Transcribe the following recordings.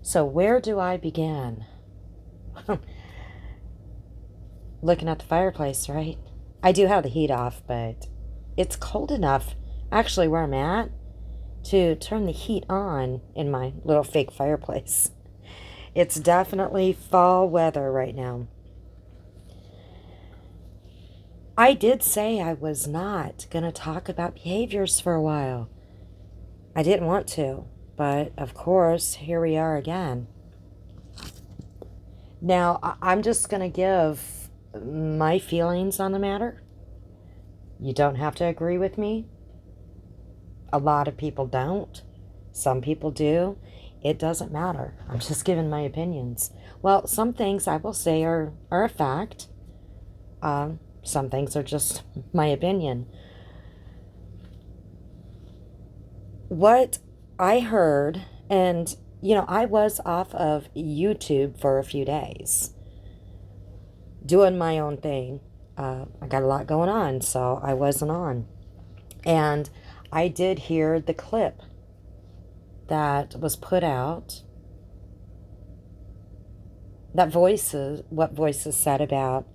So, where do I begin? Looking at the fireplace, right? I do have the heat off, but it's cold enough, actually, where I'm at, to turn the heat on in my little fake fireplace. It's definitely fall weather right now. I did say I was not going to talk about behaviors for a while. I didn't want to, but of course, here we are again. Now, I'm just going to give my feelings on the matter. You don't have to agree with me. A lot of people don't. Some people do. It doesn't matter. I'm just giving my opinions. Well, some things I will say are a fact. Some things are just my opinion. What I heard, and I was off of YouTube for a few days doing my own thing. I got a lot going on, so I wasn't on. And I did hear the clip that was put out, what voices said about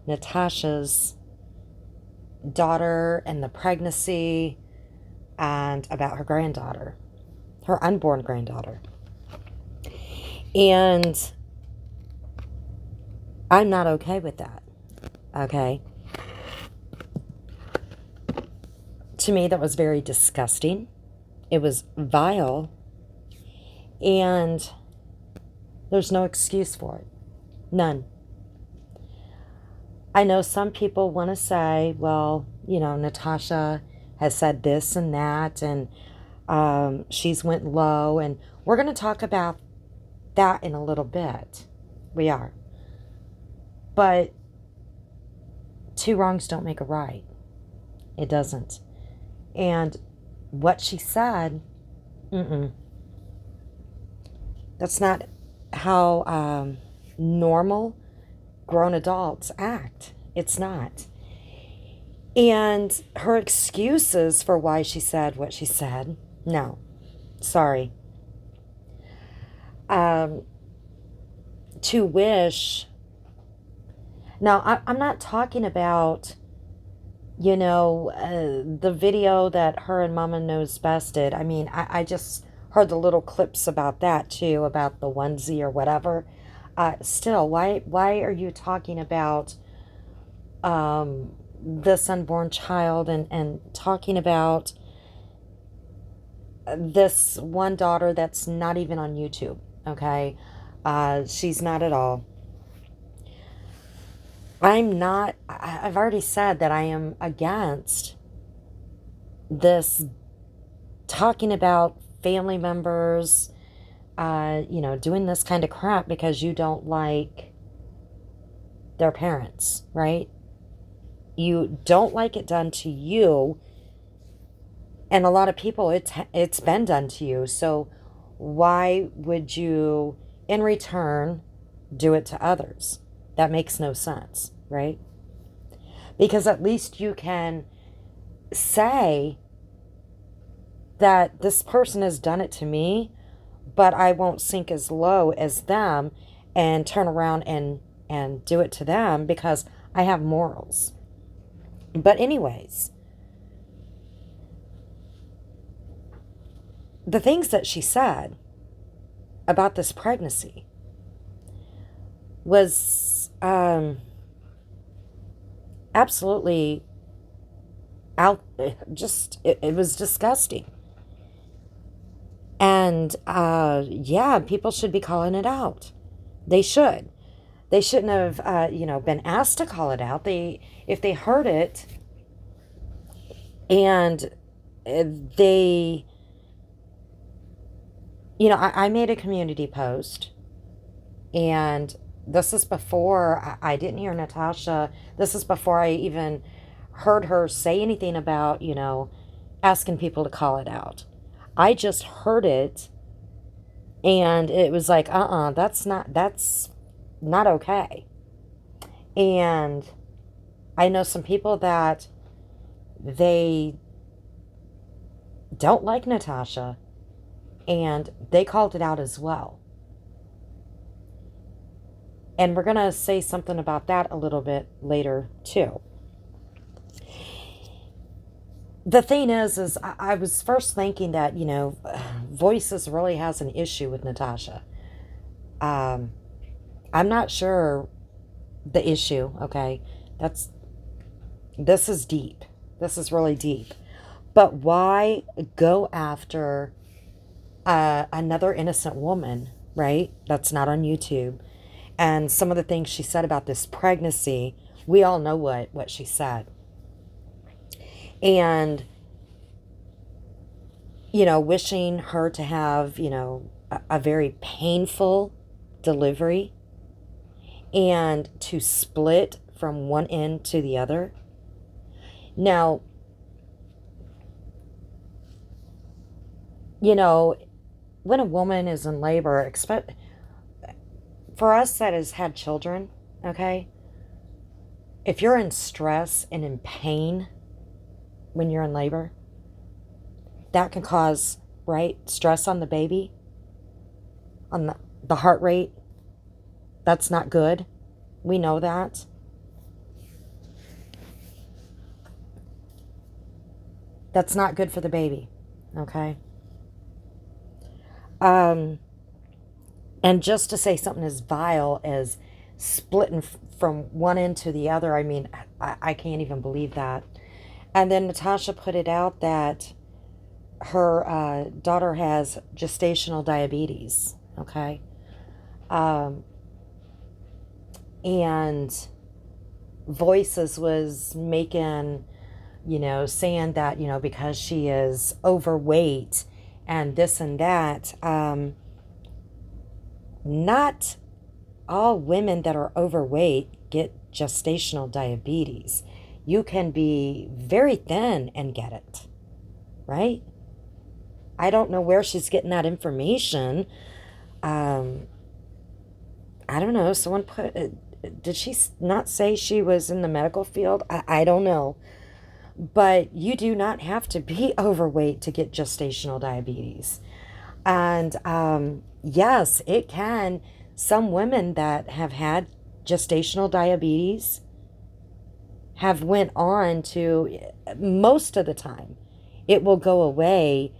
Natasha's daughter and the pregnancy, and about her granddaughter, her unborn granddaughter. And I'm not okay with that. Okay? To me, that was very disgusting. It was vile. And there's no excuse for it. None. I know some people want to say, well, Natasha has said this and that, and she's went low, and we're going to talk about that in a little bit. We are. But two wrongs don't make a right. It doesn't. And what she said, that's not how normal grown adults act. It's not. And her excuses for why she said what she said, no, sorry. To wish. Now, I'm not talking about, the video that her and Mama Knows Best did. I mean, I just heard the little clips about that too, about the onesie or whatever. Still, why are you talking about this unborn child, and talking about this one daughter that's not even on YouTube? Okay, she's not at all. I've already said that I am against this talking about family members, doing this kind of crap because you don't like their parents, right? You don't like it done to you, and a lot of people, it's been done to you. So why would you, in return, do it to others? That makes no sense, right? Because at least you can say that this person has done it to me, but I won't sink as low as them and turn around and do it to them because I have morals. But anyways, the things that she said about this pregnancy was absolutely out. It was disgusting. And yeah, people should be calling it out. They should. They shouldn't have, been asked to call it out. If they heard it, and they, I made a community post, and this is before I didn't hear Natasha. This is before I even heard her say anything about, asking people to call it out. I just heard it, and it was like, that's not okay. And I know some people that they don't like Natasha, and they called it out as well. And we're going to say something about that a little bit later, too. The thing is I was first thinking that, Voices really has an issue with Natasha. Um, I'm not sure the issue, okay? That's this is deep. This is really deep. But why go after another innocent woman, right? That's not on YouTube. And some of the things she said about this pregnancy, we all know what she said. And, wishing her to have, a very painful delivery and to split from one end to the other. Now, when a woman is in labor, expect for us that has had children, okay? If you're in stress and in pain when you're in labor, that can cause, right, stress on the baby, on the heart rate. That's not good. We know that. That's not good for the baby, okay? Um, and just to say something as vile as splitting from one end to the other, I mean, I can't even believe that. And then Natasha put it out that her daughter has gestational diabetes, okay? Um, and Voices was making, saying that, because she is overweight and this and that, not all women that are overweight get gestational diabetes. You can be very thin and get it, right? I don't know where she's getting that information. Um, I don't know. Someone put, did she not say she was in the medical field? I don't know. But you do not have to be overweight to get gestational diabetes. And yes, it can. Some women that have had gestational diabetes have went on to, most of the time, it will go away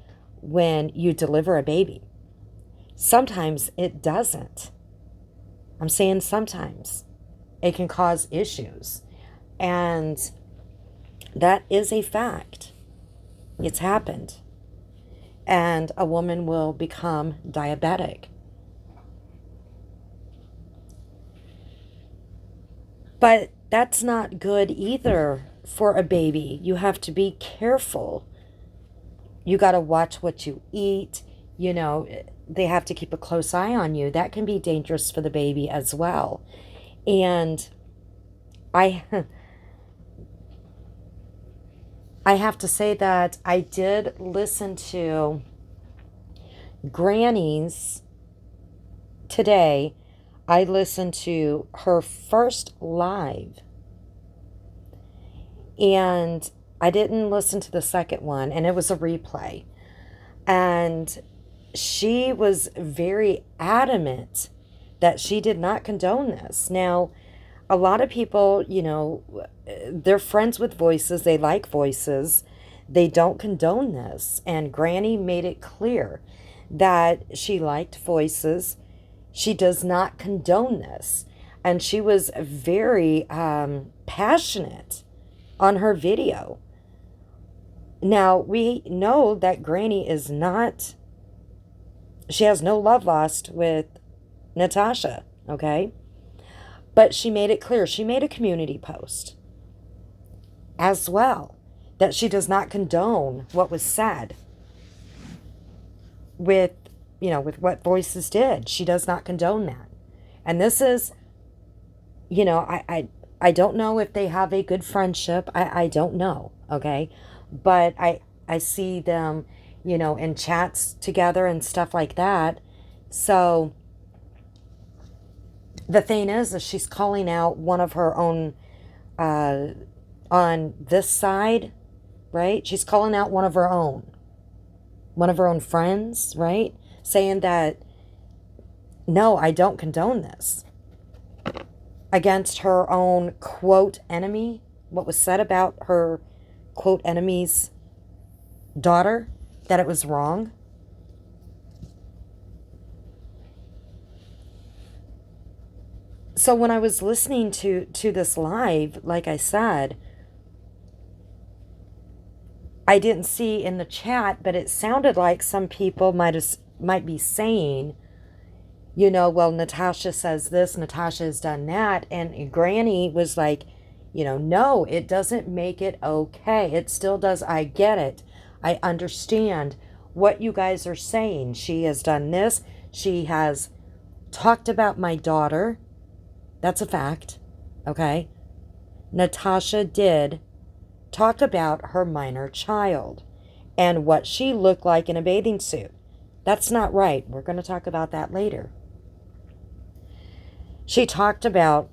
when you deliver a baby. Sometimes it doesn't. I'm saying sometimes it can cause issues. And that is a fact. It's happened. And a woman will become diabetic. But that's not good either for a baby. You have to be careful. You got to watch what you eat. They have to keep a close eye on you. That can be dangerous for the baby as well. And I I have to say that I did listen to Granny's today. I listened to her first live, and I didn't listen to the second one, and it was a replay. And she was very adamant that she did not condone this. Now, a lot of people, they're friends with Voices, they like Voices, they don't condone this. And Granny made it clear that she liked Voices. She does not condone this. And she was very passionate on her video. Now, we know that Granny is not, she has no love lost with Natasha, okay? But she made it clear. She made a community post as well that she does not condone what was said with, with what Voices did. She does not condone that. And this is, I don't know if they have a good friendship. I don't know, okay? But I see them, in chats together and stuff like that. So the thing is she's calling out one of her own on this side, right? She's calling out one of her own friends, right? Saying that, no, I don't condone this. against her own quote enemy, what was said about her quote enemy's daughter, that it was wrong. So when I was listening to this live, like I said, I didn't see in the chat, but it sounded like some people might be saying, well, Natasha says this, Natasha has done that, and Granny was like, no, it doesn't make it okay. It still does. I get it. I understand what you guys are saying. She has done this. She has talked about my daughter. That's a fact. Okay. Natasha did talk about her minor child and what she looked like in a bathing suit. That's not right. We're going to talk about that later. She talked about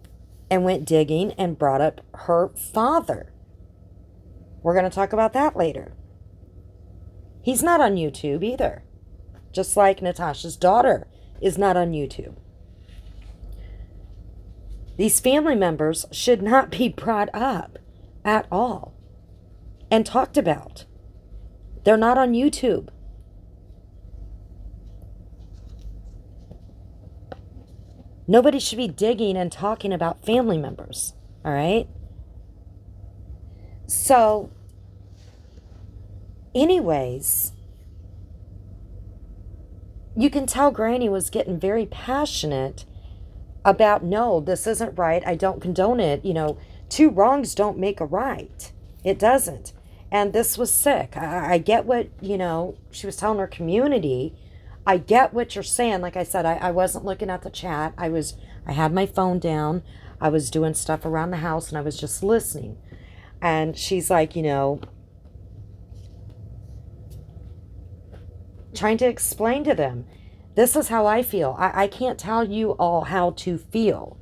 and went digging and brought up her father. We're going to talk about that later. He's not on YouTube either. Just like Natasha's daughter is not on YouTube. These family members should not be brought up at all and talked about. They're not on YouTube. Nobody should be digging and talking about family members, all right? So, anyways, you can tell Granny was getting very passionate about, no, this isn't right. I don't condone it. Two wrongs don't make a right. It doesn't. And this was sick. I get what, she was telling her community. I get what you're saying. Like I said, I wasn't looking at the chat. I had my phone down. I was doing stuff around the house and I was just listening. And she's like, trying to explain to them, this is how I feel. I can't tell you all how to feel,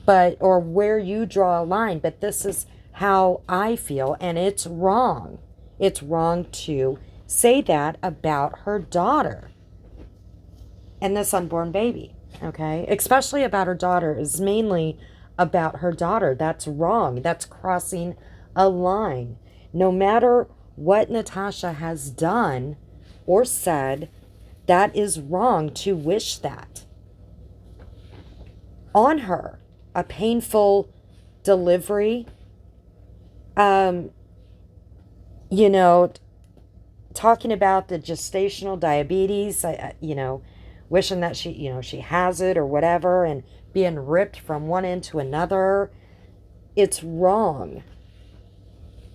or where you draw a line, but this is how I feel, and it's wrong. It's wrong to say that about her daughter and this unborn baby, okay? Especially about her daughter, is mainly about her daughter. That's wrong. That's crossing a line. No matter what Natasha has done or said, that is wrong to wish that on her. A painful delivery, talking about the gestational diabetes, wishing that she has it or whatever, and being ripped from one end to another. It's wrong.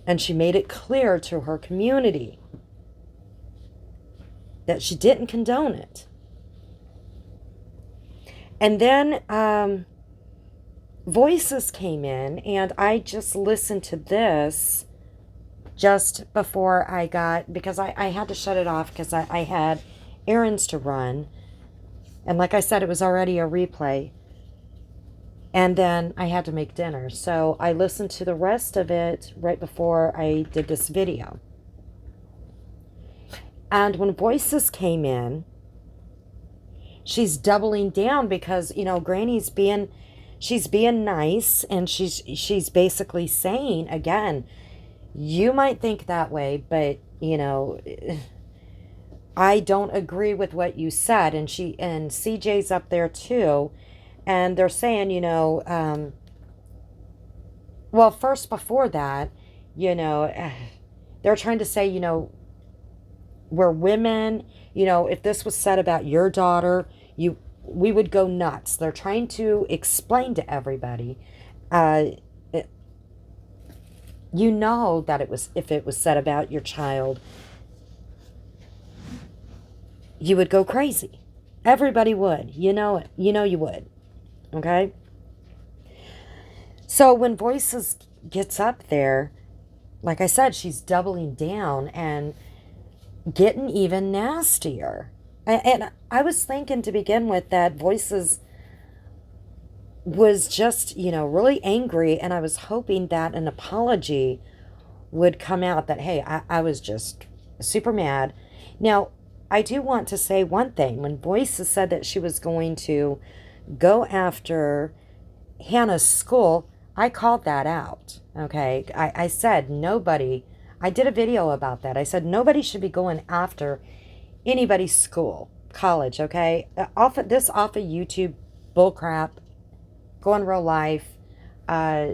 And she made it clear to her community that she didn't condone it. And then voices came in, and I just listened to this just before I got, because I had to shut it off because I had errands to run. And like I said, it was already a replay. And then I had to make dinner. So I listened to the rest of it right before I did this video. And when voices came in, she's doubling down because, Granny's she's being nice, and she's basically saying, again, you might think that way, but, I don't agree with what you said. And CJ's up there too. And they're saying, well, first before that, they're trying to say, we're women, if this was said about your daughter, we would go nuts. They're trying to explain to everybody, that if it was said about your child, you would go crazy. Everybody would. You would. Okay? So when Voices gets up there, like I said, she's doubling down and getting even nastier. And I was thinking to begin with that Voices was just, really angry, and I was hoping that an apology would come out that, hey, I was just super mad. Now, I do want to say one thing. When Voices said that she was going to go after Hannah's school, I called that out. Okay. I said nobody, I did a video about that. I said nobody should be going after anybody's school, college. Okay. Off of YouTube bullcrap, go in real life, uh,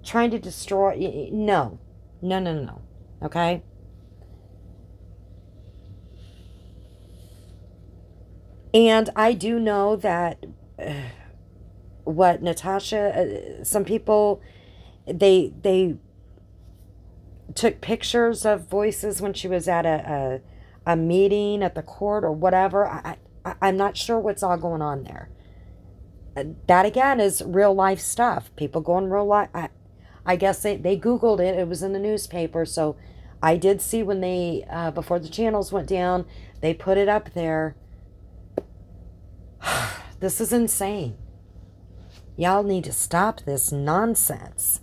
trying to destroy. No, no, no, no, no. Okay. And I do know that what Natasha, some people, they took pictures of Voices when she was at a meeting at the court or whatever. I'm not sure what's all going on there. That again is real life stuff. People go in real life. I guess they Googled it. It was in the newspaper. So I did see when they, before the channels went down, they put it up there. This is insane. Y'all need to stop this nonsense.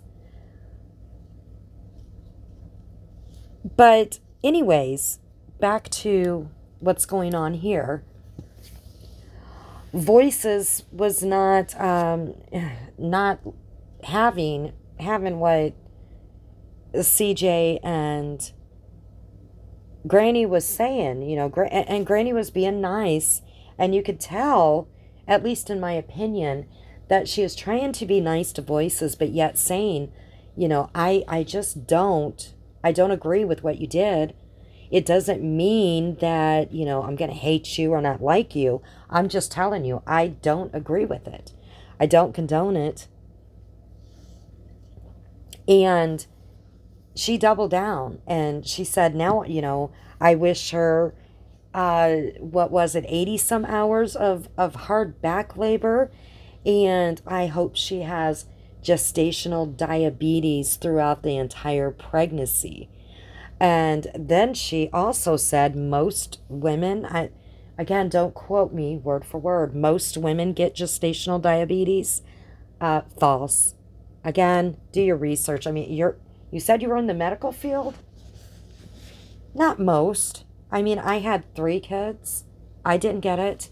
But, anyways, back to what's going on here. Voices was not having what CJ and Granny was saying, and Granny was being nice, and you could tell, at least in my opinion, that she is trying to be nice to Voices, but yet saying, I just I don't agree with what you did. It doesn't mean that, I'm going to hate you or not like you. I'm just telling you, I don't agree with it. I don't condone it. And she doubled down and she said, now, I wish her, what was it, 80 some hours of hard back labor. And I hope she has gestational diabetes throughout the entire pregnancy. And then she also said most women, again, don't quote me word for word, most women get gestational diabetes. False. Again, do your research. I mean, you said you were in the medical field? Not most. I mean, I had 3 kids. I didn't get it.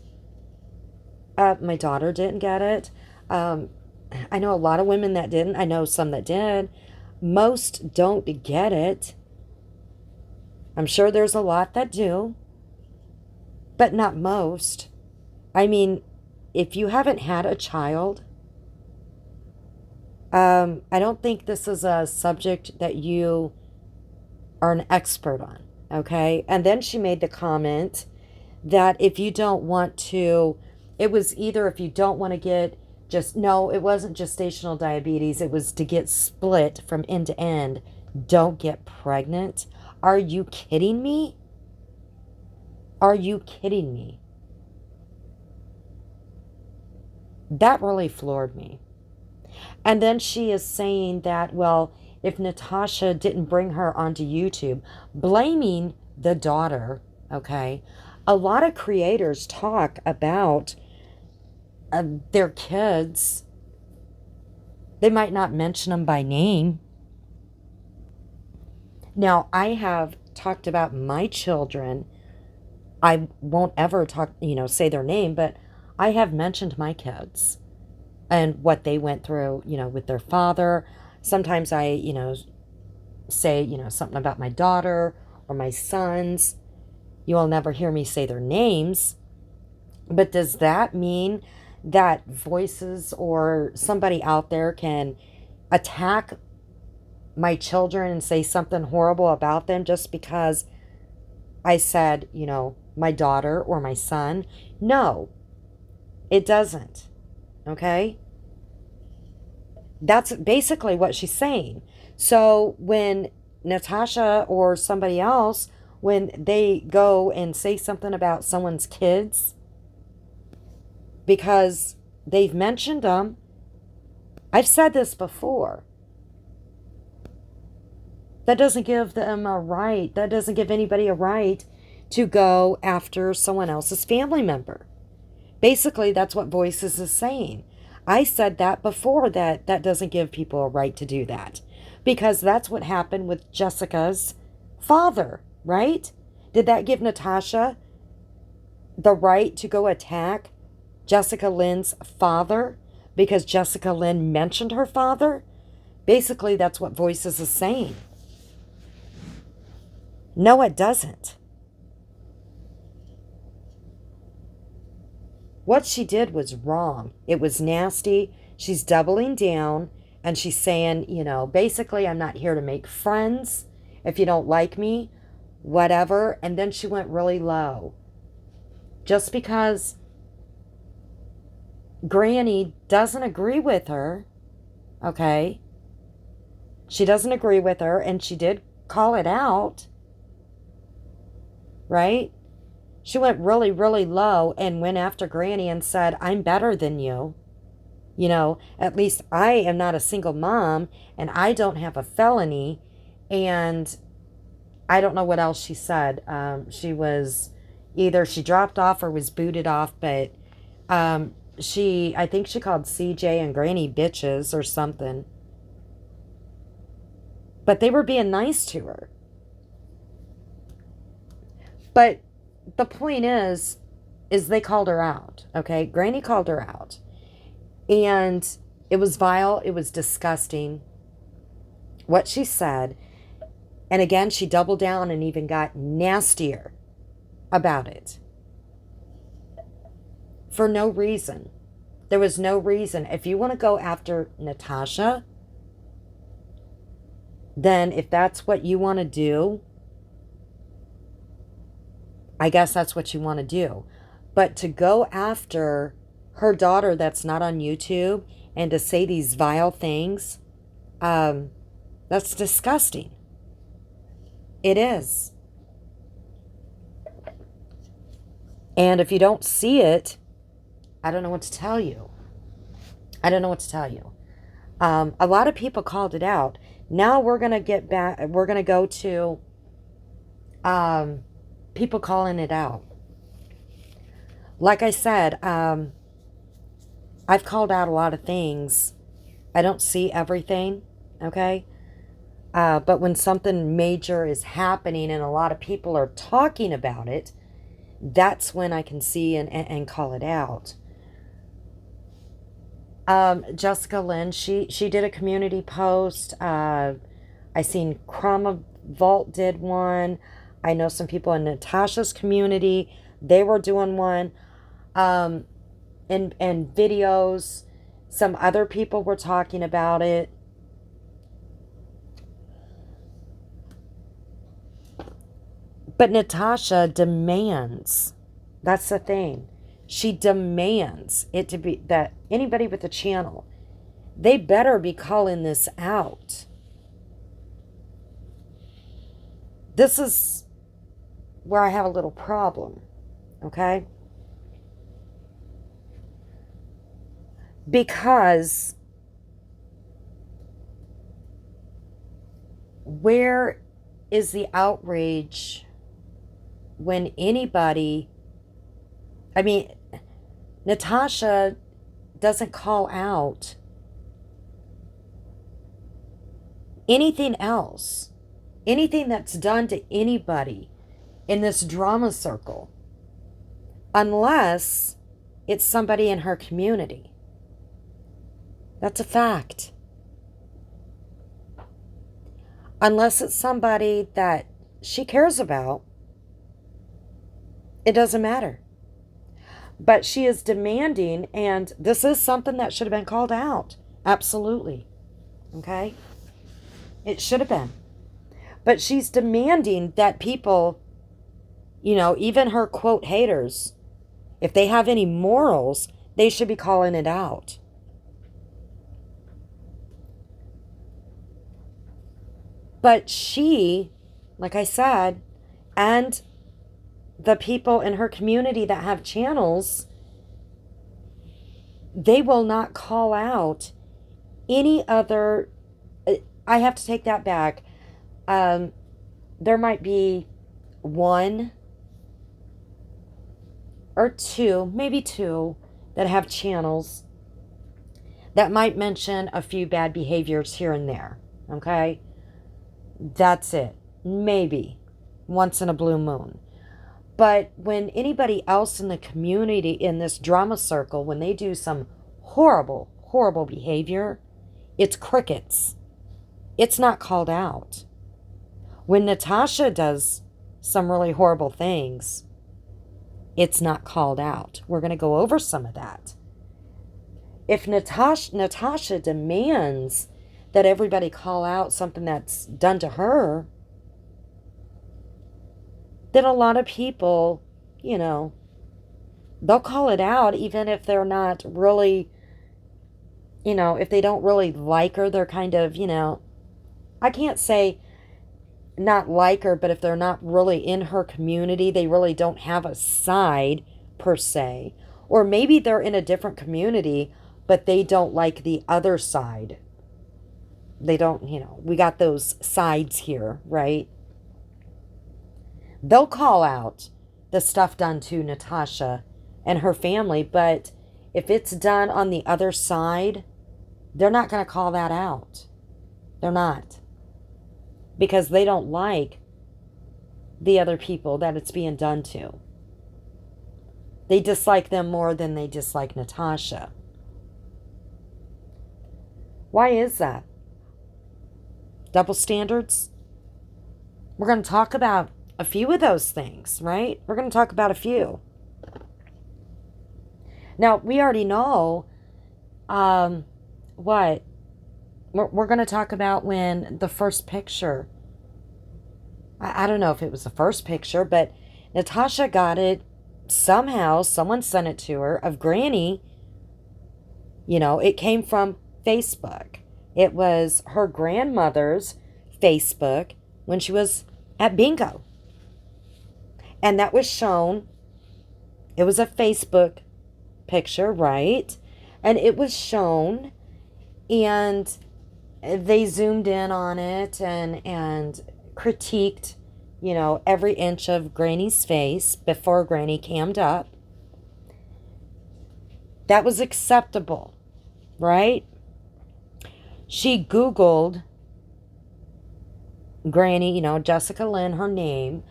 My daughter didn't get it. I know a lot of women that didn't. I know some that did. Most don't get it. I'm sure there's a lot that do, but not most. I mean, if you haven't had a child, I don't think this is a subject that you are an expert on, okay? And then she made the comment that if you don't want to, it was either if you don't want to get no, it wasn't gestational diabetes. It was to get split from end to end. Don't get pregnant. Are you kidding me? Are you kidding me? That really floored me. And then she is saying that, well, if Natasha didn't bring her onto YouTube, blaming the daughter, okay? A lot of creators talk about their kids. They might not mention them by name. Now, I have talked about my children. I won't ever say their name, but I have mentioned my kids and what they went through, with their father. Sometimes I, say, something about my daughter or my sons. You will never hear me say their names. But does that mean that Voices or somebody out there can attack my children and say something horrible about them just because I said, my daughter or my son? No, it doesn't. Okay? That's basically what she's saying. So when Natasha or somebody else, when they go and say something about someone's kids because they've mentioned them, I've said this before. That doesn't give them a right. That doesn't give anybody a right to go after someone else's family member. Basically, that's what Voices is saying. I said that before, that doesn't give people a right to do that. Because that's what happened with Jessica's father, right? Did that give Natasha the right to go attack Jessica Lynn's father because Jessica Lynn mentioned her father. Basically, that's what Voices is saying. No, it doesn't. What she did was wrong. It was nasty. She's doubling down and she's saying, basically, I'm not here to make friends. If you don't like me, whatever. And then she went really low. Just because Granny doesn't agree with her, okay? She doesn't agree with her, and she did call it out, right? She went really, really low and went after Granny and said, I'm better than you. At least I am not a single mom, and I don't have a felony, and I don't know what else she said. She was either she dropped off or was booted off, but I think she called CJ and Granny bitches or something. But they were being nice to her. But the point is they called her out, okay? Granny called her out. And it was vile. It was disgusting what she said. And again, she doubled down and even got nastier about it. For no reason. There was no reason. If you want to go after Natasha, then if that's what you want to do, I guess that's what you want to do. But to go after her daughter that's not on YouTube and to say these vile things, that's disgusting. It is. And if you don't see it, I don't know what to tell you. I don't know what to tell you. A lot of people called it out. Now we're going to get back. We're going to go to people calling it out. Like I said, I've called out a lot of things. I don't see everything, okay? But when something major is happening and a lot of people are talking about it, that's when I can see and call it out. Jessica Lynn, she did a community post. I seen Chroma Vault did one. I know some people in Natasha's community, they were doing one. And videos. Some other people were talking about it. But Natasha demands, that's the thing, she demands it to be that anybody with a channel, they better be calling this out. This is where I have a little problem, okay? Because where is the outrage when anybody, Natasha doesn't call out anything else, anything that's done to anybody in this drama circle, unless it's somebody in her community. That's a fact. Unless it's somebody that she cares about, it doesn't matter. But she is demanding, and this is something that should have been called out. Absolutely. Okay? It should have been. But she's demanding that people, even her quote haters, if they have any morals, they should be calling it out. But she, like I said, and the people in her community that have channels, they will not call out any other. I have to take that back. There might be one or two, maybe two, that have channels that might mention a few bad behaviors here and there. Okay? That's it. Maybe once in a blue moon. But when anybody else in the community, in this drama circle, when they do some horrible, horrible behavior, it's crickets. It's not called out. When Natasha does some really horrible things, it's not called out. We're going to go over some of that. If Natasha demands that everybody call out something that's done to her, then a lot of people, they'll call it out even if they're not really, if they don't really like her. They're kind of, I can't say not like her, but if they're not really in her community, they really don't have a side per se. Or maybe they're in a different community, but they don't like the other side. They don't, we got those sides here, right? They'll call out the stuff done to Natasha and her family, but if it's done on the other side, they're not going to call that out. They're not. Because they don't like the other people that it's being done to. They dislike them more than they dislike Natasha. Why is that? Double standards? We're going to talk about a few of those things, right? We're going to talk about a few. Now, we already know what? We're going to talk about when the first picture, I don't know if it was the first picture, but Natasha got it somehow. Someone sent it to her of Granny. It came from Facebook. It was her grandmother's Facebook when she was at bingo. And that was shown. It was a Facebook picture, right? And it was shown, and they zoomed in on it and critiqued, every inch of Granny's face before Granny cammed up. That was acceptable, right? She Googled Granny, Jessica Lynn, her name,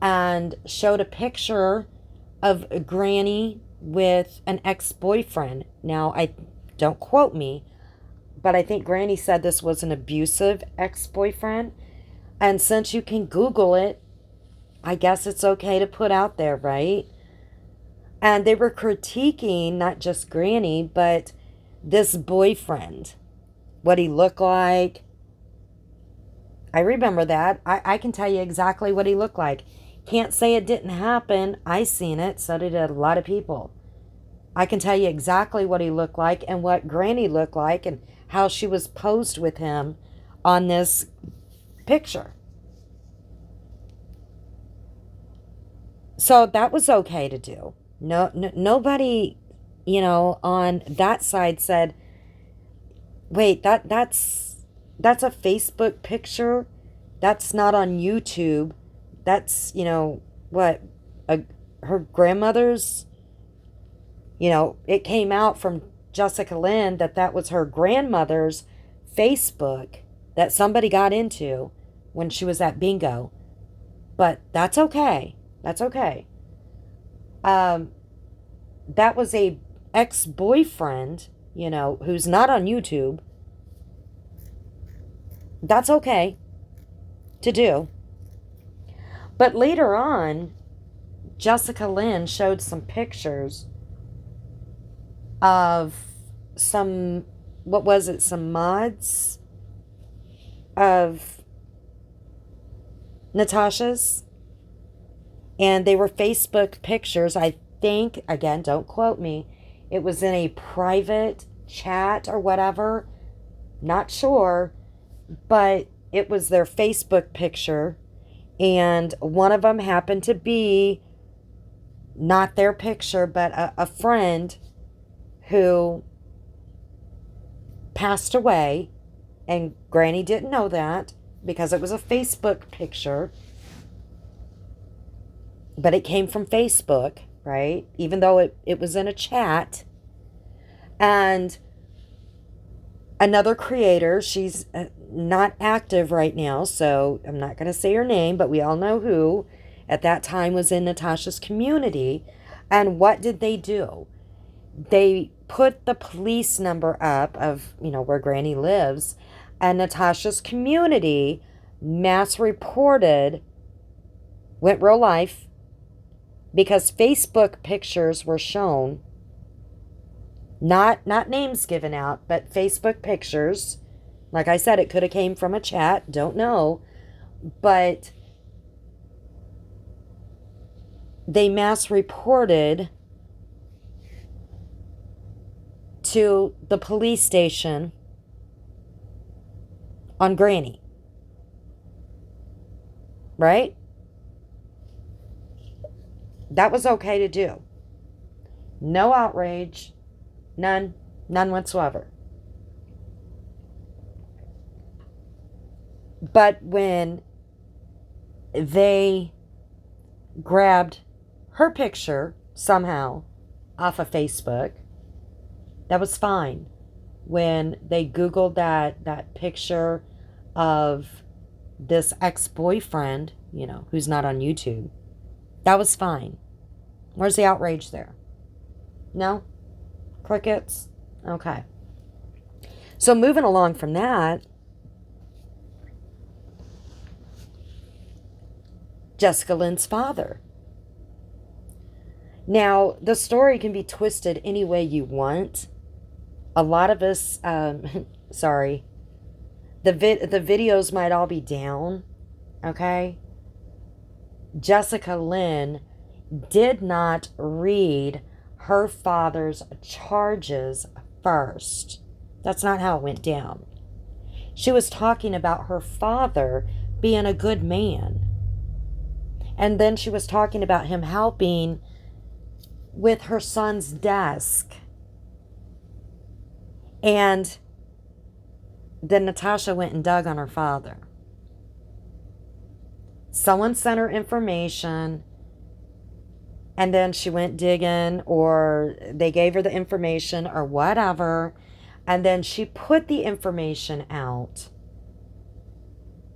and showed a picture of Granny with an ex-boyfriend. Now, don't quote me, but I think Granny said this was an abusive ex-boyfriend. And since you can Google it, I guess it's okay to put out there, right? And they were critiquing not just Granny, but this boyfriend, what he looked like. I remember that. I can tell you exactly what he looked like. Can't say it didn't happen. I seen it. So did a lot of people. I can tell you exactly what he looked like and what Granny looked like and how she was posed with him on this picture. So that was okay to do. Nobody, on that side said, wait, that's a Facebook picture. That's not on YouTube. That's, what, her grandmother's, it came out from Jessica Lynn that was her grandmother's Facebook that somebody got into when she was at bingo. But that's okay. That's okay. That was a ex-boyfriend, who's not on YouTube. That's okay to do. But later on, Jessica Lynn showed some pictures of some mods of Natasha's. And they were Facebook pictures. I think, again, don't quote me, it was in a private chat or whatever. Not sure. But it was their Facebook picture. And one of them happened to be not their picture, but a friend who passed away. And Granny didn't know that because it was a Facebook picture. But it came from Facebook, right? Even though it was in a chat. And another creator, she's not active right now, so I'm not going to say her name, but we all know who at that time was in Natasha's community. And what did they do? They put the police number up of, where Granny lives, and Natasha's community mass reported, went real life, because Facebook pictures were shown, not names given out, but Facebook pictures. Like I said, it could have came from a chat, don't know, but they mass reported to the police station on Granny. Right? That was okay to do. No outrage. None whatsoever. But when they grabbed her picture somehow off of Facebook, that was fine. When they Googled that picture of this ex-boyfriend, who's not on YouTube, that was fine. Where's the outrage there? No? Crickets? Okay. So moving along from that, Jessica Lynn's father. Now, the story can be twisted any way you want. A lot of us, sorry, the videos might all be down, okay? Jessica Lynn did not read her father's charges first. That's not how it went down. She was talking about her father being a good man. And then she was talking about him helping with her son's desk. And then Natasha went and dug on her father. Someone sent her information, and then she went digging, or they gave her the information or whatever, and then she put the information out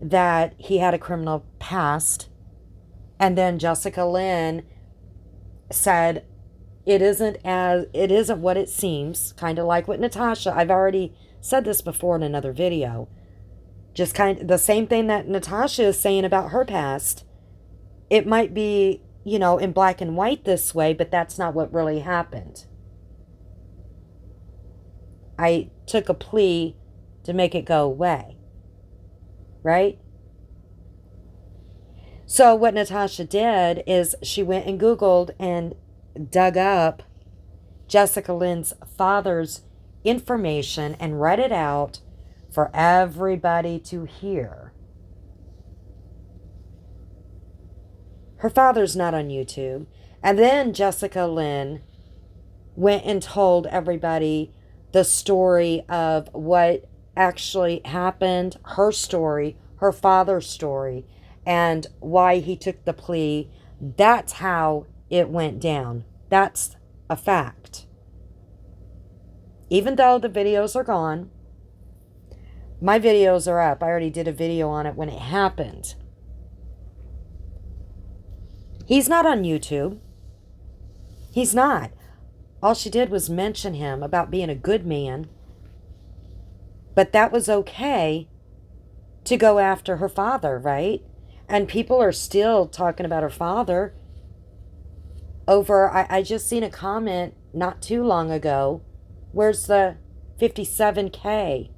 that he had a criminal past. And then Jessica Lynn said, it isn't what it seems, kind of like with Natasha. I've already said this before in another video. Just kind of the same thing that Natasha is saying about her past. It might be, in black and white this way, but that's not what really happened. I took a plea to make it go away. Right? So what Natasha did is she went and Googled and dug up Jessica Lynn's father's information and read it out for everybody to hear. Her father's not on YouTube. And then Jessica Lynn went and told everybody the story of what actually happened, her story, her father's story, and why he took the plea. That's how it went down. That's a fact. Even though the videos are gone, my videos are up. I already did a video on it when it happened. He's not on YouTube. He's not. All she did was mention him about being a good man. But that was okay to go after her father, right? And people are still talking about her father over, I just seen a comment not too long ago. Where's the 57K?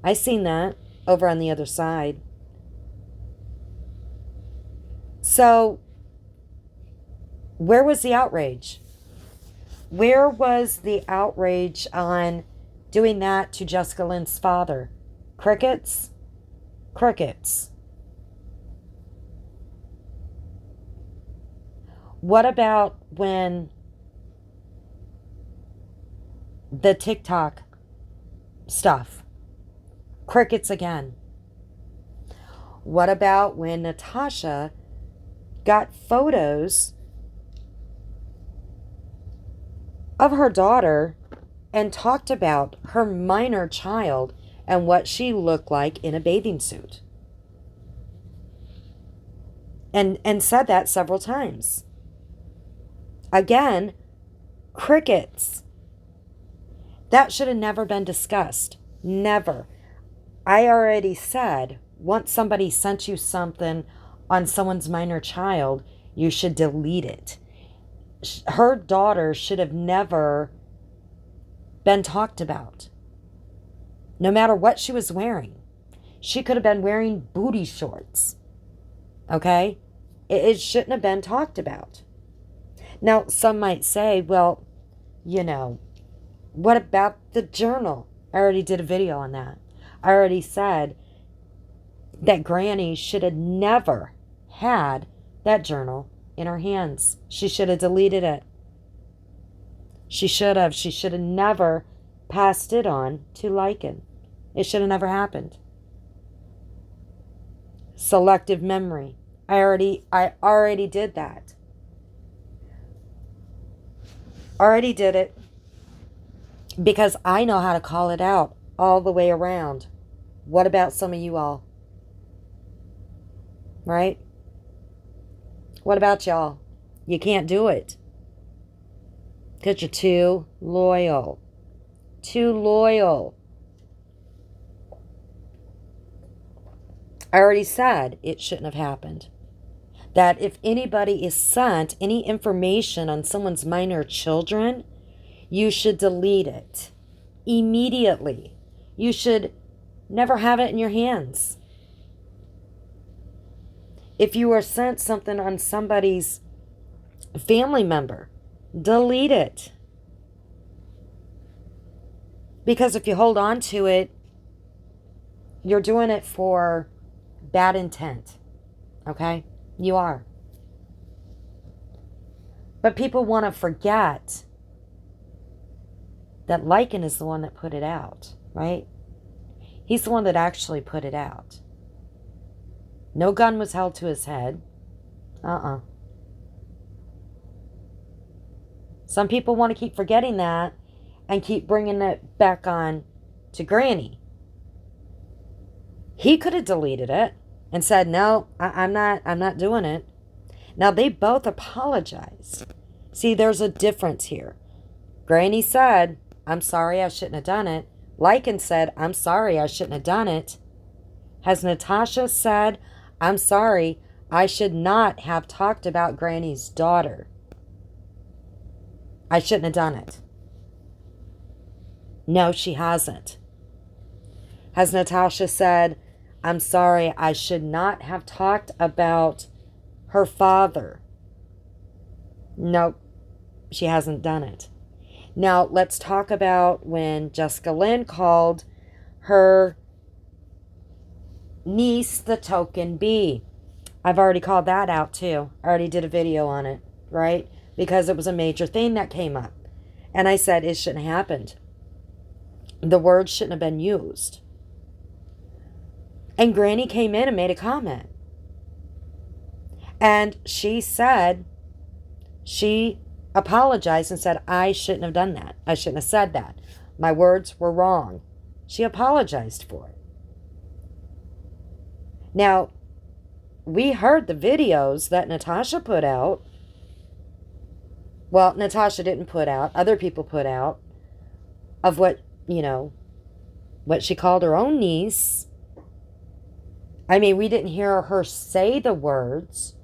I seen that over on the other side. So, where was the outrage? Where was the outrage on doing that to Jessica Lynn's father? Crickets? Crickets. What about when the TikTok stuff? Crickets again. What about when Natasha got photos of her daughter and talked about her minor child and what she looked like in a bathing suit? And said that several times. Again, crickets. That should have never been discussed. Never. I already said, once somebody sent you something on someone's minor child, you should delete it. Her daughter should have never been talked about. No matter what she was wearing. She could have been wearing booty shorts. Okay? It shouldn't have been talked about. Now, some might say, well, what about the journal? I already did a video on that. I already said that Granny should have never had that journal in her hands. She should have deleted it. She should have. She should have never passed it on to Lycan. It should have never happened. Selective memory. I already did that. Already did it. Because I know how to call it out all the way around. What about some of you all? Right? What about y'all? You can't do it. Because you're too loyal. Too loyal. I already said it shouldn't have happened. That if anybody is sent any information on someone's minor children, you should delete it immediately. You should never have it in your hands. If you are sent something on somebody's family member, delete it. Because if you hold on to it, you're doing it for bad intent. Okay? You are. But people want to forget that Lycan is the one that put it out, right? He's the one that actually put it out. No gun was held to his head. Some people want to keep forgetting that and keep bringing it back on to Granny. He could have deleted it and said, no, I'm not doing it. Now, they both apologized. See, there's a difference here. Granny said, I'm sorry, I shouldn't have done it. Lycan said, I'm sorry, I shouldn't have done it. Has Natasha said, I'm sorry, I should not have talked about Granny's daughter. I shouldn't have done it. No, she hasn't. Has Natasha said, I'm sorry, I should not have talked about her father? Nope, she hasn't done it. Now, let's talk about when Jessica Lynn called her niece the token B. I've already called that out too. I already did a video on it, right? Because it was a major thing that came up. And I said it shouldn't have happened. The words shouldn't have been used. And Granny came in and made a comment. And she said, she apologized and said, I shouldn't have done that. I shouldn't have said that. My words were wrong. She apologized for it. Now, we heard the videos that Natasha put out. Well, Natasha didn't put out. Other people put out of what, what she called her own niece. I mean, we didn't hear her say the words,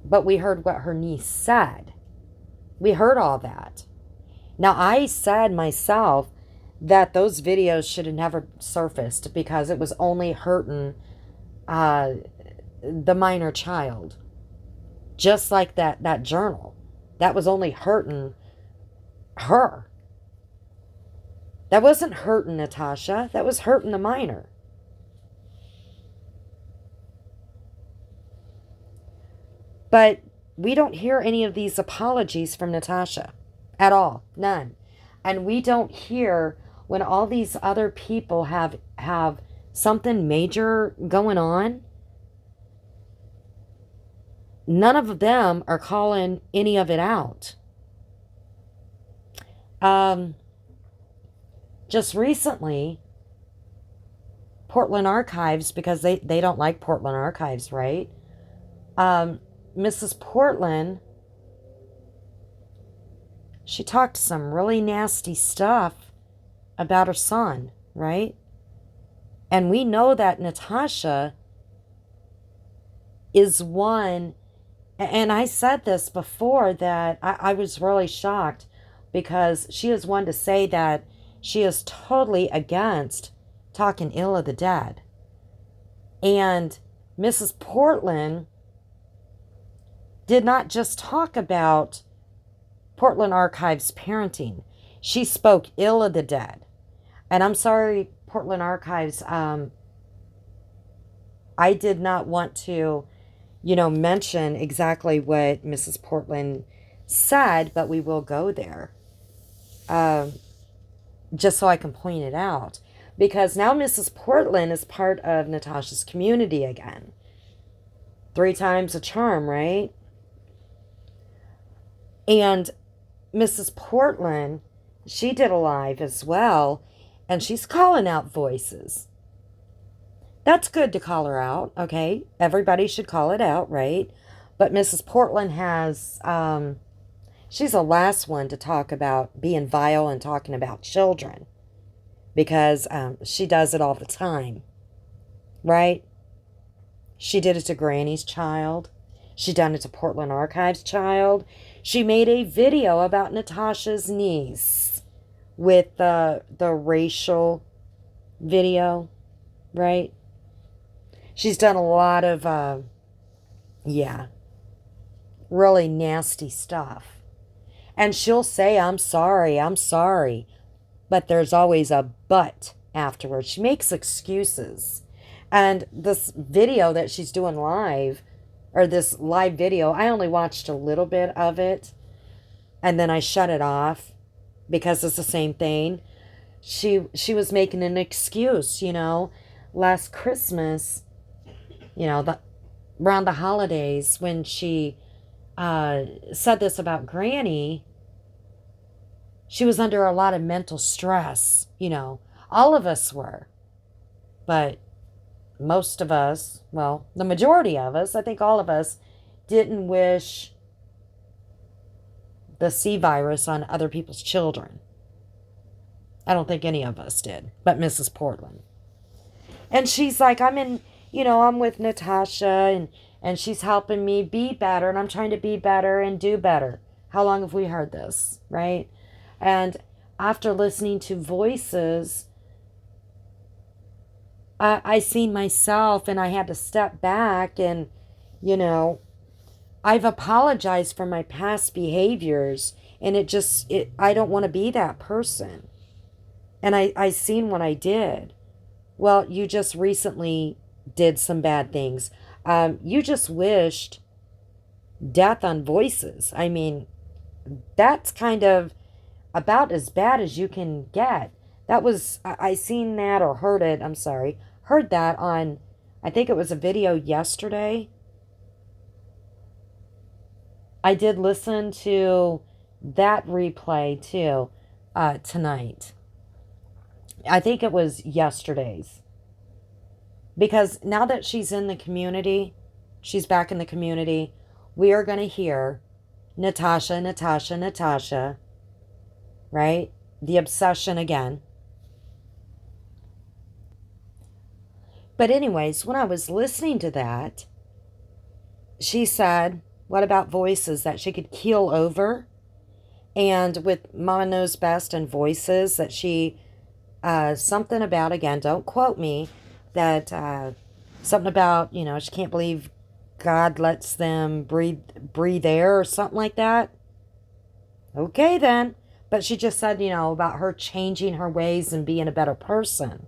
but we heard what her niece said. We heard all that. Now, I said myself that those videos should have never surfaced because it was only hurting the minor child. Just like that journal. That was only hurting her. That wasn't hurting Natasha. That was hurting the minor. But we don't hear any of these apologies from Natasha at all. None. And we don't hear when all these other people have something major going on. None of them are calling any of it out. Just recently, Portland Archives, because they don't like Portland Archives, right? Mrs. Portland, she talked some really nasty stuff about her son, right? And we know that Natasha is one, and I said this before, that I was really shocked because she is one to say that she is totally against talking ill of the dead. And Mrs. Portland did not just talk about Portland Archives parenting. She spoke ill of the dead. And I'm sorry, Portland Archives, I did not want to, mention exactly what Mrs. Portland said, but we will go there. Just so I can point it out. Because now Mrs. Portland is part of Natasha's community again. 3 times a charm, right? And Mrs. Portland, she did a live as well, and she's calling out voices. That's good to call her out, okay? Everybody should call it out, right? But Mrs. Portland has, she's the last one to talk about being vile and talking about children, because she does it all the time, right? She did it to Granny's child. She done it to Portland Archives child. She made a video about Natasha's niece with the racial video, right? She's done a lot of, really nasty stuff. And she'll say, I'm sorry. But there's always a but afterwards. She makes excuses. And this video that she's doing live, or this live video, I only watched a little bit of it. And then I shut it off because it's the same thing. She was making an excuse, last Christmas, around the holidays, when she said this about Granny, she was under a lot of mental stress. All of us were. But most of us, well, the majority of us, I think all of us, didn't wish the C virus on other people's children. I don't think any of us did, but Mrs. Portland. And she's like, I'm with Natasha, and she's helping me be better, and I'm trying to be better and do better. How long have we heard this, right? And after listening to voices, I seen myself, and I had to step back, and, I've apologized for my past behaviors, and I don't want to be that person. And I seen what I did. Well, you just recently did some bad things. You just wished death on voices. I mean, that's kind of about as bad as you can get. I seen that, or heard that on, I think it was a video yesterday. I did listen to that replay too, tonight. I think it was yesterday's. Because now that she's in the community, she's back in the community, we are going to hear Natasha, right? The obsession again. But anyways, when I was listening to that, she said, what about voices, that she could keel over? And with Mama Knows Best and voices, that she, something about, again, don't quote me, that something about, she can't believe God lets them breathe air or something like that. Okay then. But she just said, about her changing her ways and being a better person.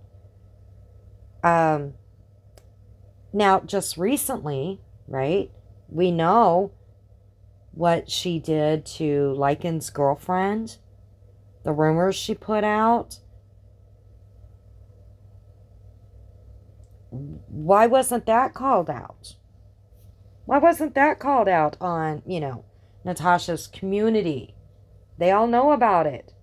Now, just recently, right, we know what she did to Lycan's girlfriend, the rumors she put out. Why wasn't that called out? Why wasn't that called out on, Natasha's community? They all know about it.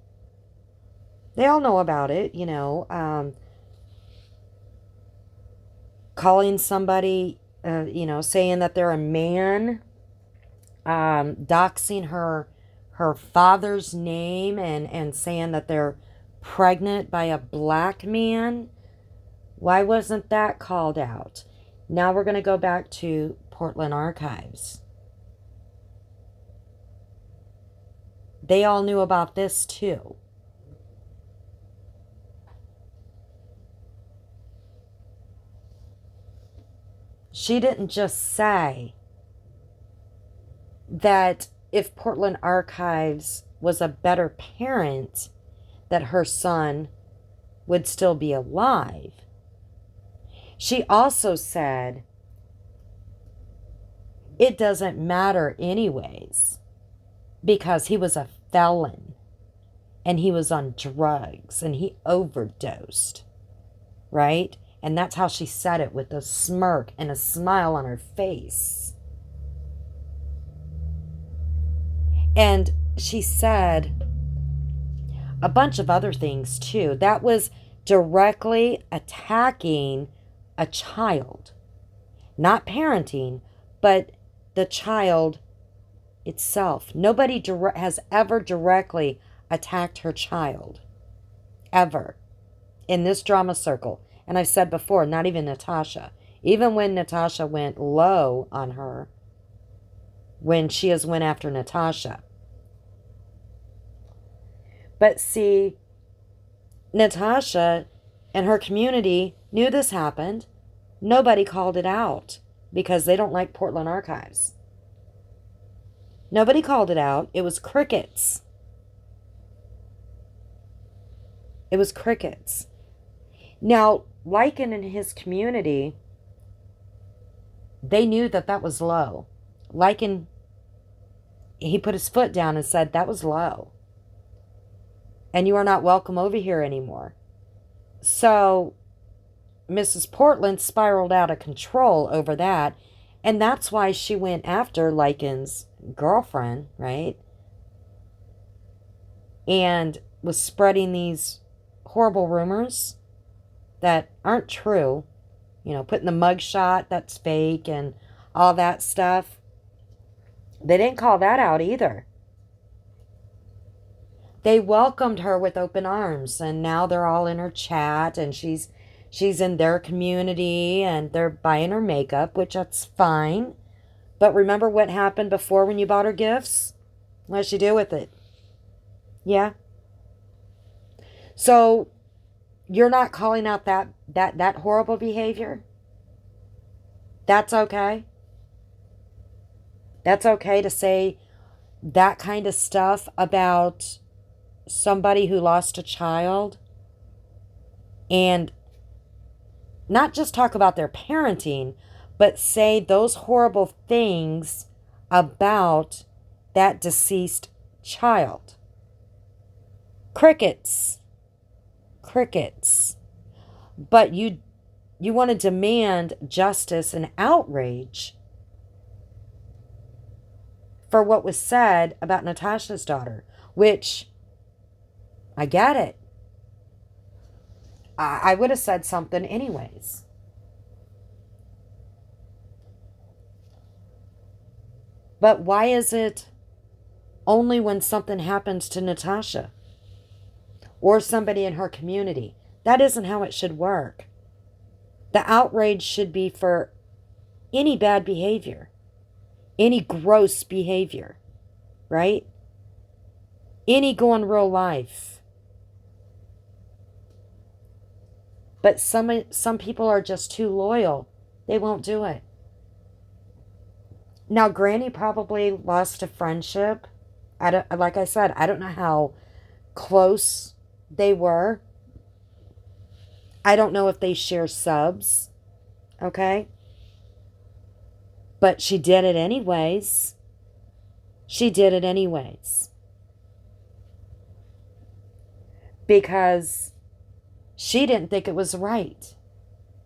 Calling somebody, saying that they're a man, doxing her father's name, and saying that they're pregnant by a black man. Why wasn't that called out? Now we're going to go back to Portland Archives. They all knew about this too. She didn't just say that if Portland Archives was a better parent, that her son would still be alive. She also said, it doesn't matter anyways, because he was a felon and he was on drugs and he overdosed, right? And that's how she said it, with a smirk and a smile on her face. And she said a bunch of other things too. That was directly attacking a child. Not parenting, but the child itself. Nobody has ever directly attacked her child. Ever. In this drama circle. And I've said before, not even Natasha. Even when Natasha went low on her, when she has went after Natasha. But see, Natasha and her community knew this happened. Nobody called it out because they don't like Portland Archives. Nobody called it out. It was crickets. It was crickets. Now, Lycan and his community, they knew that that was low. Lycan, he put his foot down and said, that was low. And you are not welcome over here anymore. So, Mrs. Portland spiraled out of control over that. And that's why she went after Lycan's girlfriend, right? And was spreading these horrible rumors that aren't true. You know, putting the mugshot, that's fake, and all that stuff. They didn't call that out either. They welcomed her with open arms, and now they're all in her chat, and she's in their community, and they're buying her makeup, which that's fine. But remember what happened before when you bought her gifts? What did she do with it? Yeah. So you're not calling out that horrible behavior? That's okay? That's okay to say that kind of stuff about somebody who lost a child? And not just talk about their parenting, but say those horrible things about that deceased child. Crickets. Crickets. But you want to demand justice and outrage for what was said about Natasha's daughter, which I get it. I would have said something anyways. But why is it only when something happens to Natasha or somebody in her community? That isn't how it should work. The outrage should be for any bad behavior, any gross behavior, right? Any go in real life. But some people are just too loyal. They won't do it. Now, Granny probably lost a friendship. Like I said, I don't know how close they were. I don't know if they share subs. Okay? But she did it anyways. She did it anyways. Because she didn't think it was right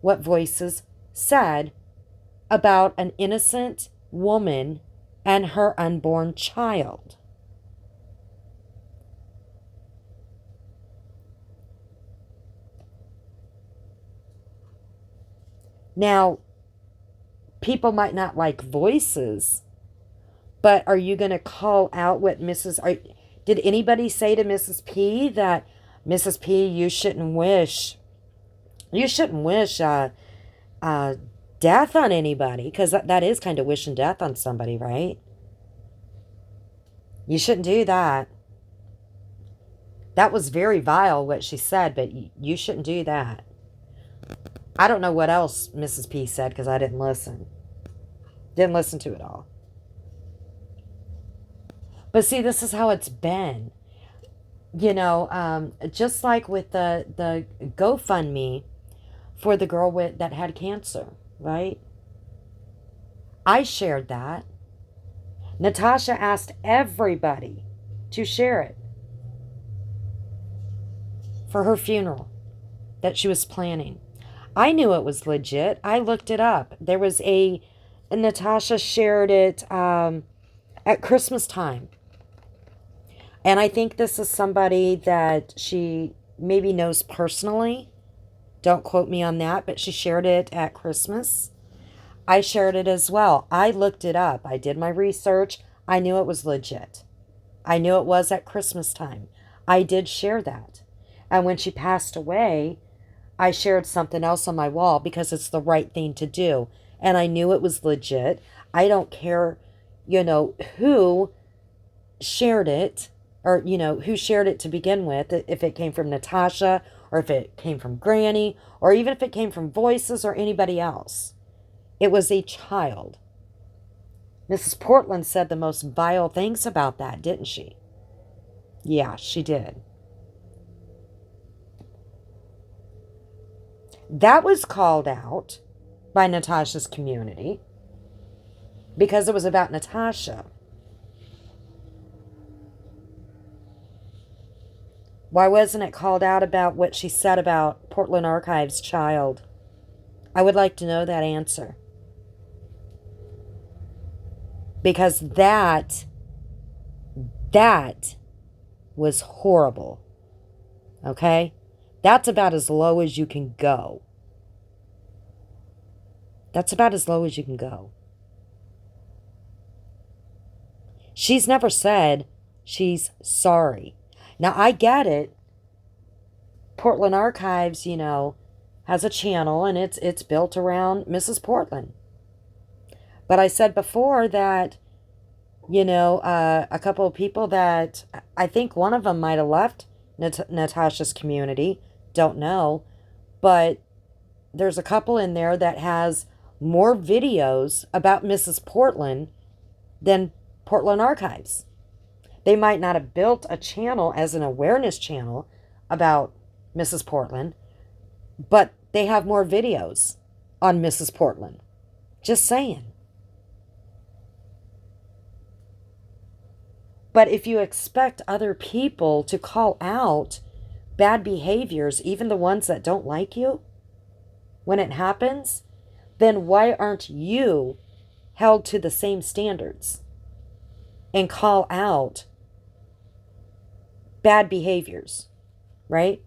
what Voices said about an innocent woman and her unborn child. Now, people might not like Voices, but are you going to call out what did anybody say to Mrs. P that Mrs. P, you shouldn't wish uh, death on anybody, because that is kind of wishing death on somebody, right? You shouldn't do that. That was very vile what she said, but you shouldn't do that. I don't know what else Mrs. P said because I didn't listen. Didn't listen to it all. But see, this is how it's been. Just like with the GoFundMe for the girl that had cancer, right? I shared that. Natasha asked everybody to share it for her funeral that she was planning. I knew it was legit. I looked it up. There was Natasha shared it at Christmas time. And I think this is somebody that she maybe knows personally. Don't quote me on that, but she shared it at Christmas. I shared it as well. I looked it up. I did my research. I knew it was legit. I knew it was at Christmas time. I did share that. And when she passed away, I shared something else on my wall because it's the right thing to do. And I knew it was legit. I don't care, who shared it or, who shared it to begin with, if it came from Natasha or if it came from Granny or even if it came from Voices or anybody else. It was a child. Mrs. Portland said the most vile things about that, didn't she? Yeah, she did. That was called out by Natasha's community because it was about Natasha. Why wasn't it called out about what she said about Portland Archives' child? I would like to know that answer. Because that was horrible. Okay? That's about as low as you can go. That's about as low as you can go. She's never said she's sorry. Now, I get it. Portland Archives, has a channel and it's built around Mrs. Portland. But I said before that, a couple of people that I think one of them might have left Natasha's community. Don't know. But there's a couple in there that has more videos about Mrs. Portland than Portland Archives. They might not have built a channel as an awareness channel about Mrs. Portland, but they have more videos on Mrs. Portland. Just saying. But if you expect other people to call out bad behaviors, even the ones that don't like you, when it happens, then why aren't you held to the same standards and call out bad behaviors, right?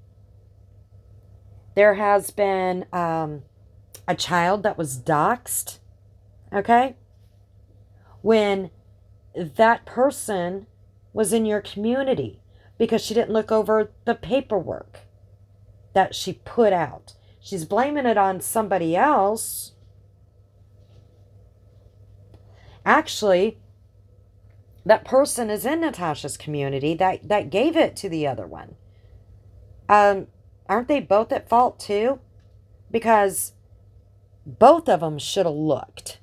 There has been a child that was doxxed, okay? When that person was in your community because she didn't look over the paperwork that she put out. She's blaming it on somebody else. Actually, that person is in Natasha's community that gave it to the other one. Aren't they both at fault too? Because both of them should have looked.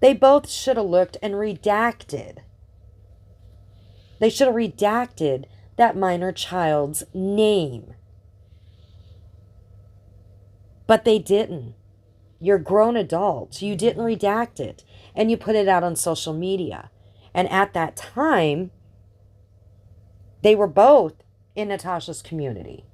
They both should have looked and redacted. They should have redacted that minor child's name. But they didn't. You're grown adults. You didn't redact it. And you put it out on social media. And at that time, they were both in Natasha's community.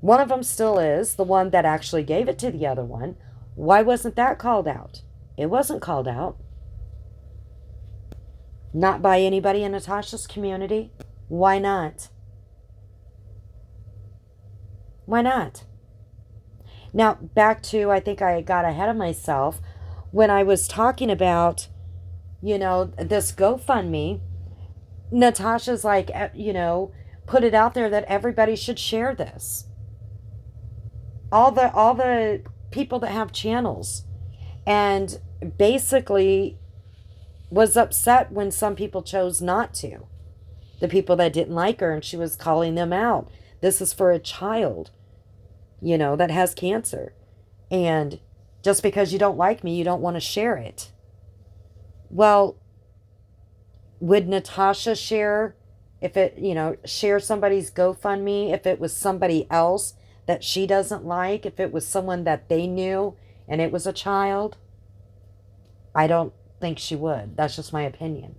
One of them still is, the one that actually gave it to the other one. Why wasn't that called out? It wasn't called out. Not by anybody in Natasha's community. Why not? Why not? Now, back to, I think I got ahead of myself when I was talking about, this GoFundMe. Natasha's like, put it out there that everybody should share this. All the people that have channels, and basically was upset when some people chose not to. The people that didn't like her, and she was calling them out. This is for a child, that has cancer. And just because you don't like me, you don't want to share it. Well, would Natasha share share somebody's GoFundMe if it was somebody else that she doesn't like, if it was someone that they knew and it was a child? I don't think she would. That's just my opinion.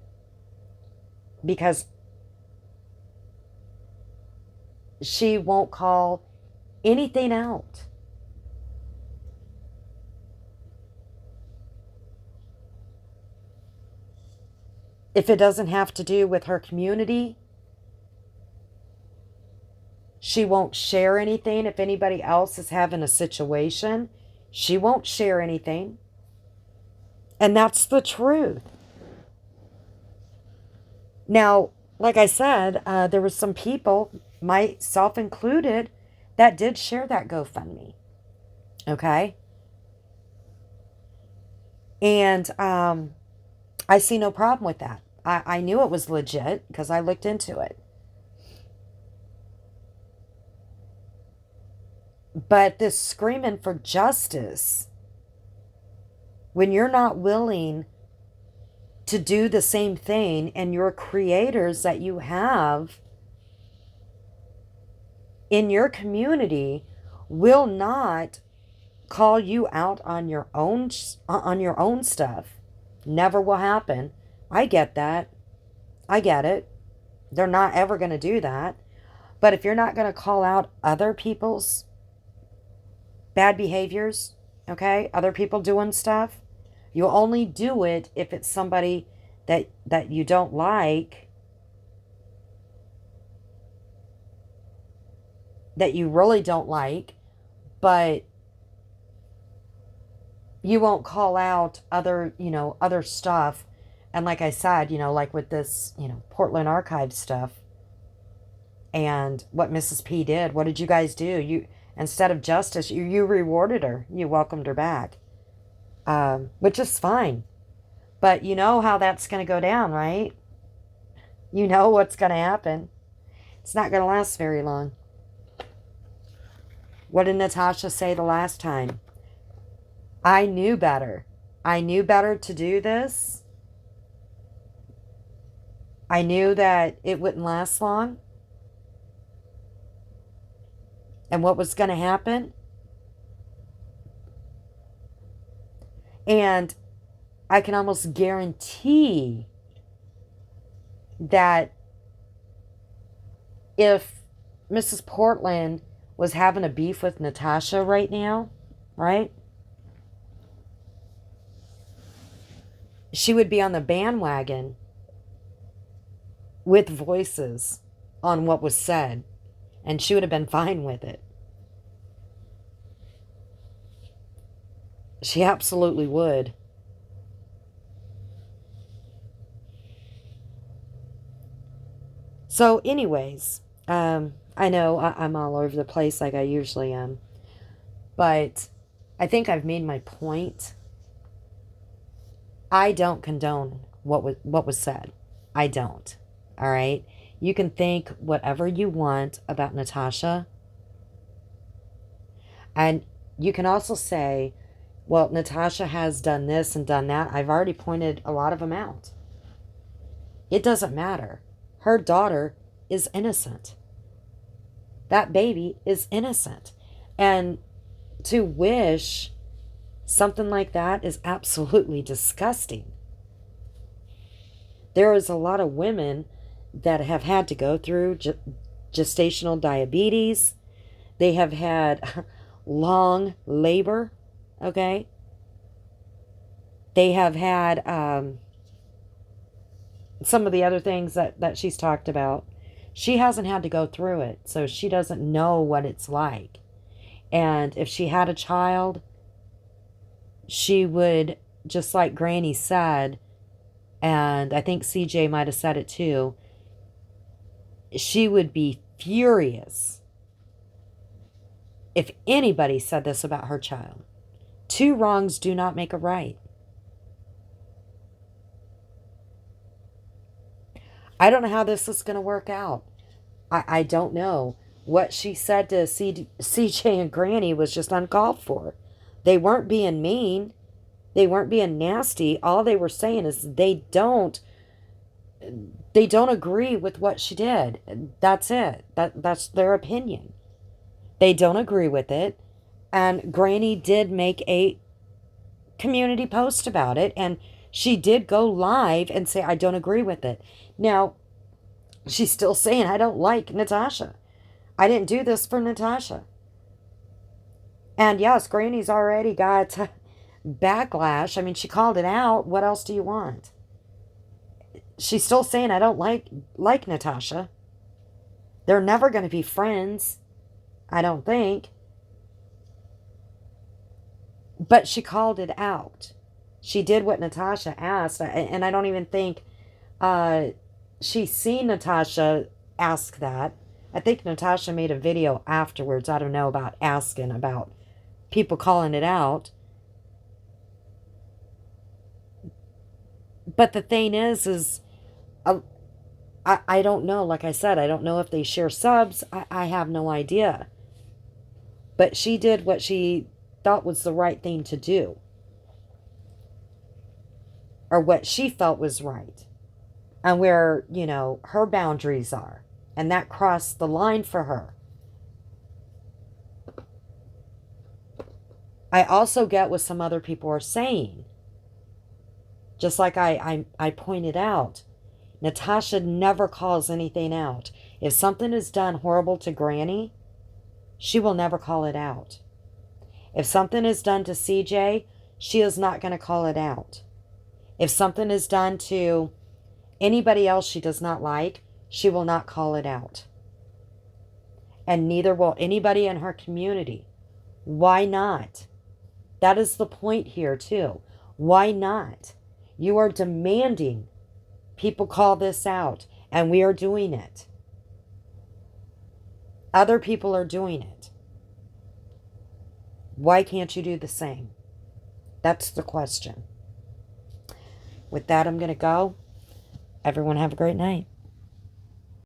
Because she won't call anything out. If it doesn't have to do with her community, she won't share anything. If anybody else is having a situation, she won't share anything. And that's the truth. Now, like I said, there were some people, myself included, that did share that GoFundMe. Okay? And I see no problem with that. I knew it was legit because I looked into it. But this screaming for justice, when you're not willing to do the same thing, and your creators that you have in your community will not call you out on your own stuff. Never will happen. I get that. I get it. They're not ever going to do that. But if you're not going to call out other people's bad behaviors, okay, other people doing stuff, you only do it if it's somebody that you don't like, that you really don't like, but you won't call out other stuff. And like I said, like with this, Portland Archive stuff and what Mrs. P did, what did you guys do? You, instead of justice, you rewarded her. You welcomed her back, which is fine. But you know how that's going to go down, right? You know what's going to happen. It's not going to last very long. What did Natasha say the last time? I knew better. I knew better to do this. I knew that it wouldn't last long. And what was going to happen. And I can almost guarantee that if Mrs. Portland was having a beef with Natasha right now, right? She would be on the bandwagon with voices on what was said, and she would have been fine with it. She absolutely would. So, anyways, I know I'm all over the place like I usually am, but I think I've made my point. I don't condone what was said. I don't. All right? You can think whatever you want about Natasha, and you can also say, well, Natasha has done this and done that. I've already pointed a lot of them out. It doesn't matter. Her daughter is innocent. That baby is innocent. And to wish something like that is absolutely disgusting. There is a lot of women that have had to go through gestational diabetes. They have had long labor, okay? They have had some of the other things that she's talked about. She hasn't had to go through it, so she doesn't know what it's like. And if she had a child, she would, just like Granny said, and I think CJ might have said it too, she would be furious if anybody said this about her child. Two wrongs do not make a right. I don't know how this is going to work out. I don't know. What she said to CJ and Granny was just uncalled for. They weren't being mean. They weren't being nasty. All they were saying is they don't agree with what she did. That's it. That's their opinion. They don't agree with it. And Granny did make a community post about it, and she did go live and say, I don't agree with it. Now, she's still saying, I don't like Natasha. I didn't do this for Natasha. And yes, Granny's already got backlash. I mean, she called it out. What else do you want? She's still saying, I don't like Natasha. They're never going to be friends, I don't think. But she called it out. She did what Natasha asked. And I don't even think she's seen Natasha ask that. I think Natasha made a video afterwards, I don't know, about asking about people calling it out. But the thing is I don't know. Like I said, I don't know if they share subs. I have no idea. But she did what she thought was the right thing to do. Or what she felt was right. And where, her boundaries are. And that crossed the line for her. I also get what some other people are saying. Just like I pointed out, Natasha never calls anything out. If something is done horrible to Granny, she will never call it out. If something is done to CJ, she is not going to call it out. If something is done to anybody else she does not like, she will not call it out. And neither will anybody in her community. Why not? That is the point here, too. Why not? You are demanding people call this out, and we are doing it. Other people are doing it. Why can't you do the same? That's the question. With that, I'm going to go. Everyone have a great night.